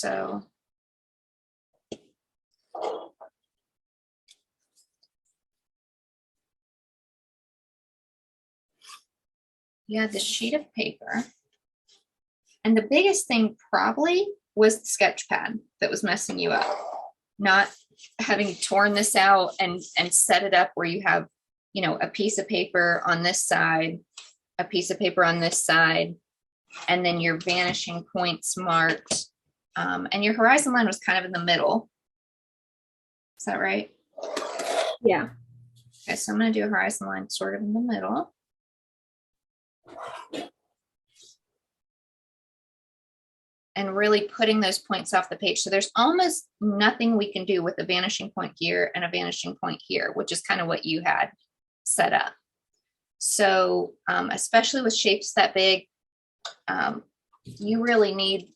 So you had the sheet of paper. And the biggest thing probably was the sketch pad that was messing you up. Not having torn this out and set it up where you have, you know, a piece of paper on this side, a piece of paper on this side, and then your vanishing points marked. And your horizon line was kind of in the middle. Is that right? Yeah. Okay, so I'm going to do a horizon line sort of in the middle. And really putting those points off the page. So there's almost nothing we can do with a vanishing point here and a vanishing point here, which is kind of what you had set up. So especially with shapes that big, you really need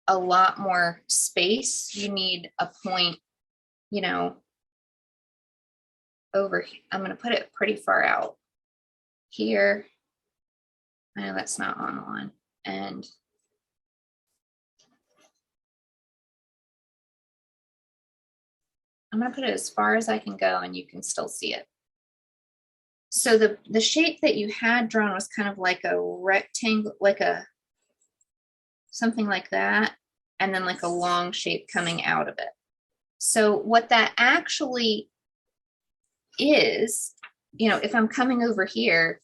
a lot more space. You need a point, you know, over, I'm going to put it pretty far out here. I know that's not on one. And I'm going to put it as far as I can go and you can still see it. So the shape that you had drawn was kind of like a rectangle, like a something like that, and then like a long shape coming out of it. So what that actually is, you know, if I'm coming over here,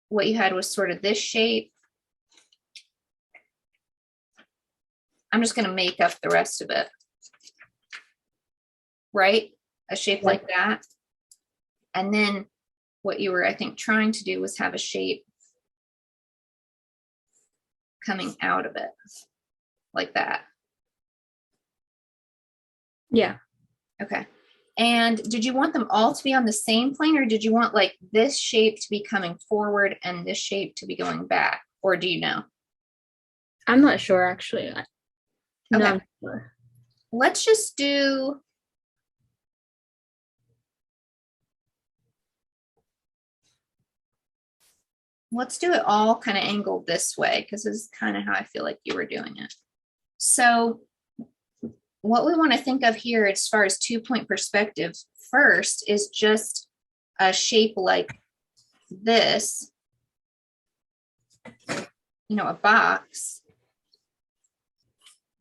what you had was sort of this shape. I'm just going to make up the rest of it. Right? A shape like that. And then what you were, I think, trying to do was have a shape coming out of it like that. Yeah. Okay. And did you want them all to be on the same plane, or did you want like this shape to be coming forward and this shape to be going back? Or do you know? I'm not sure, actually. Okay. No, I'm not sure. Let's just do, let's do it all kind of angled this way, because this is kind of how I feel like you were doing it. So what we want to think of here as far as 2-point perspective first is just a shape like this, you know, a box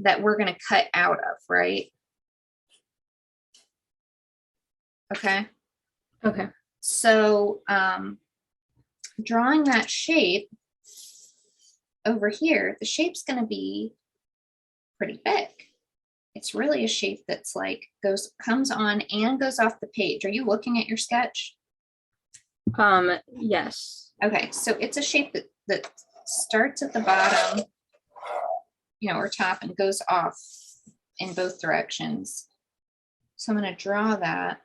that we're going to cut out of, right? Okay. Okay. So drawing that shape over here, the shape's going to be pretty big. It's really a shape that's like comes on and goes off the page. Are you looking at your sketch? Yes. Okay, so it's a shape that starts at the bottom, you know, or top, and goes off in both directions. So I'm going to draw that,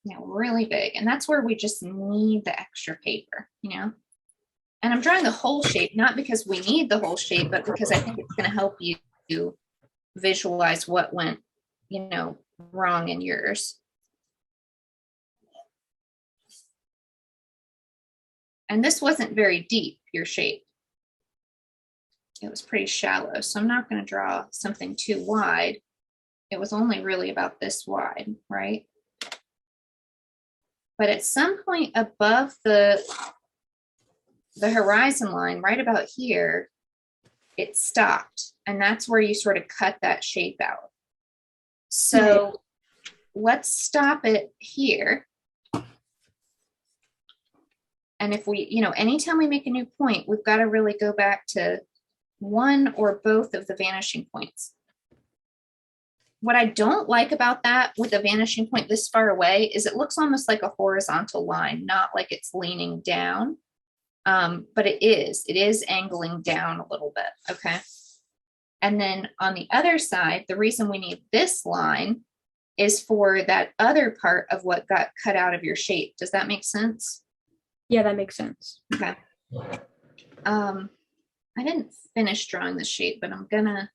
you know, really big. And that's where we just need the extra paper, you know. And I'm drawing the whole shape, not because we need the whole shape, but because I think it's going to help you visualize what went, you know, wrong in yours. And this wasn't very deep, your shape. It was pretty shallow. So I'm not going to draw something too wide. It was only really about this wide, right? But at some point above the horizon line, right about here, it stopped. And that's where you sort of cut that shape out. So let's stop it here. And if we, you know, anytime we make a new point, we've got to really go back to one or both of the vanishing points. What I don't like about that with a vanishing point this far away is it looks almost like a horizontal line, not like it's leaning down. But it is angling down a little bit. Okay. And then on the other side, the reason we need this line is for that other part of what got cut out of your shape. Does that make sense? Yeah, that makes sense. Okay. I didn't finish drawing the shape, but I'm gonna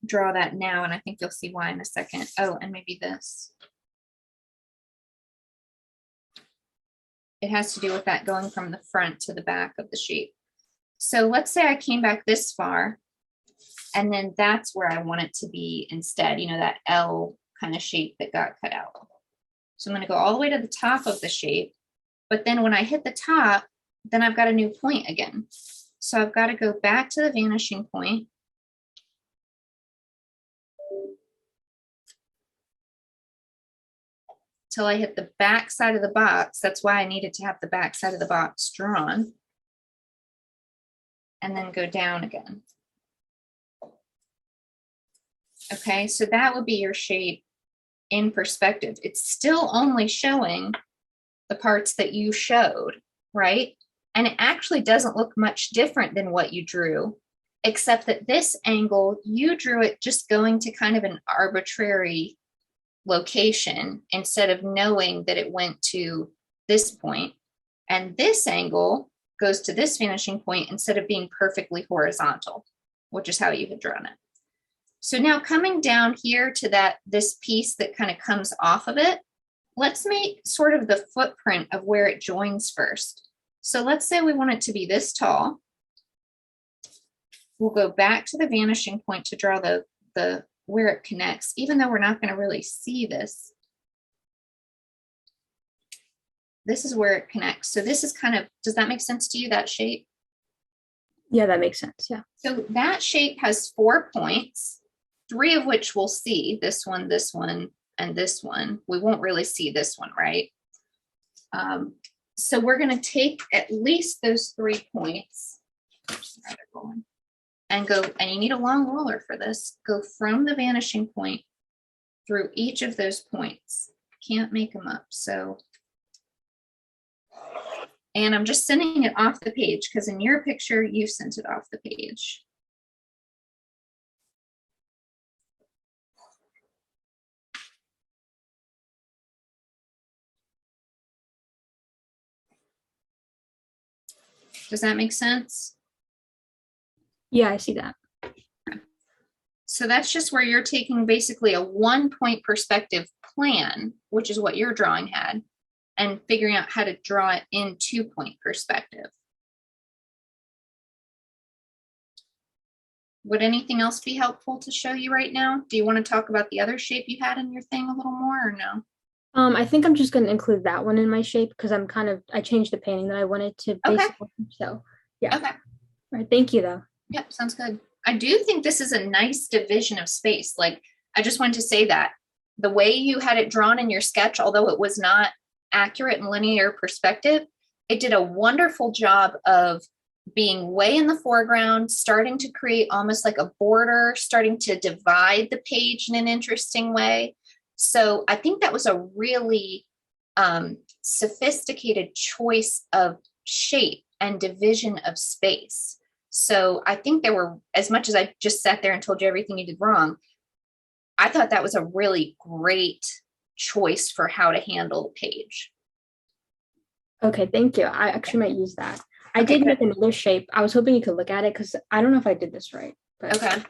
draw that now, and I think you'll see why in a second. Oh, and maybe this. It has to do with that going from the front to the back of the shape. So let's say I came back this far, and then that's where I want it to be instead, you know, that L kind of shape that got cut out. So I'm going to go all the way to the top of the shape, but then when I hit the top, then I've got a new point again. So I've got to go back to the vanishing point. Till I hit the back side of the box. That's why I needed to have the back side of the box drawn. And then go down again. Okay, so that would be your shape in perspective. It's still only showing the parts that you showed, right? And it actually doesn't look much different than what you drew, except that this angle, you drew it just going to kind of an arbitrary location instead of knowing that it went to this point. And this angle goes to this vanishing point instead of being perfectly horizontal, which is how you had drawn it. So now coming down here to this piece that kind of comes off of it, let's make sort of the footprint of where it joins first. So let's say we want it to be this tall. We'll go back to the vanishing point to draw the where it connects, even though we're not going to really see this. This is where it connects. So this is kind of, does that make sense to you, that shape? Yeah, that makes sense. Yeah. So that shape has 4 points, 3 of which we'll see, this one, and this one. We won't really see this one, right? So we're going to take at least those 3 points and go, and you need a long ruler for this, go from the vanishing point through each of those points. Can't make them up. So, and I'm just sending it off the page because in your picture, you sent it off the page. Does that make sense? Yeah, I see that. So that's just where you're taking basically a 1-point perspective plan, which is what your drawing had, and figuring out how to draw it in 2-point perspective. Would anything else be helpful to show you right now? Do you want to talk about the other shape you had in your thing a little more or no? I think I'm just going to include that one in my shape because I changed the painting that I wanted to basically. So yeah. Okay. All right. Thank you though. Yep, sounds good. I do think this is a nice division of space. Like, I just wanted to say that the way you had it drawn in your sketch, although it was not accurate in linear perspective, it did a wonderful job of being way in the foreground, starting to create almost like a border, starting to divide the page in an interesting way. So I think that was a really sophisticated choice of shape and division of space. So I think there were, as much as I just sat there and told you everything you did wrong, I thought that was a really great choice for how to handle the page. Okay, thank you. I actually might use that. I did make another shape. I was hoping you could look at it because I don't know if I did this right. But okay.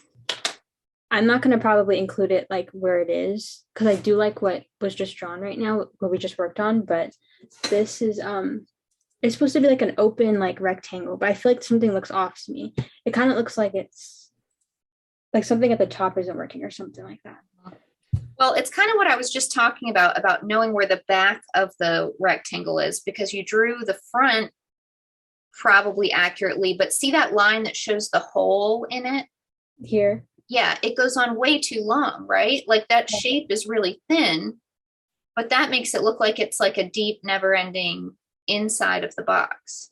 I'm not going to probably include it like where it is because I do like what was just drawn right now, what we just worked on. But this is it's supposed to be like an open like rectangle, but I feel like something looks off to me. It kind of looks like it's like something at the top isn't working or something like that. Well, it's kind of what I was just talking about knowing where the back of the rectangle is, because you drew the front probably accurately, but see that line that shows the hole in it? Here. Yeah, it goes on way too long, right? Like that shape is really thin, but that makes it look like it's like a deep, never-ending inside of the box.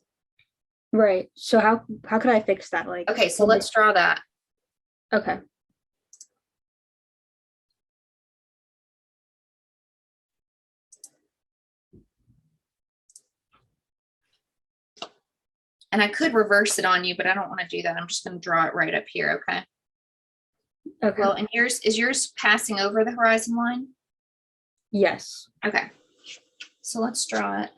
Right. So how could I fix that? Like, okay, so let's draw that. Okay. And I could reverse it on you, but I don't want to do that. I'm just going to draw it right up here, okay? Okay. Well, and is yours passing over the horizon line? Yes. Okay. So let's draw it.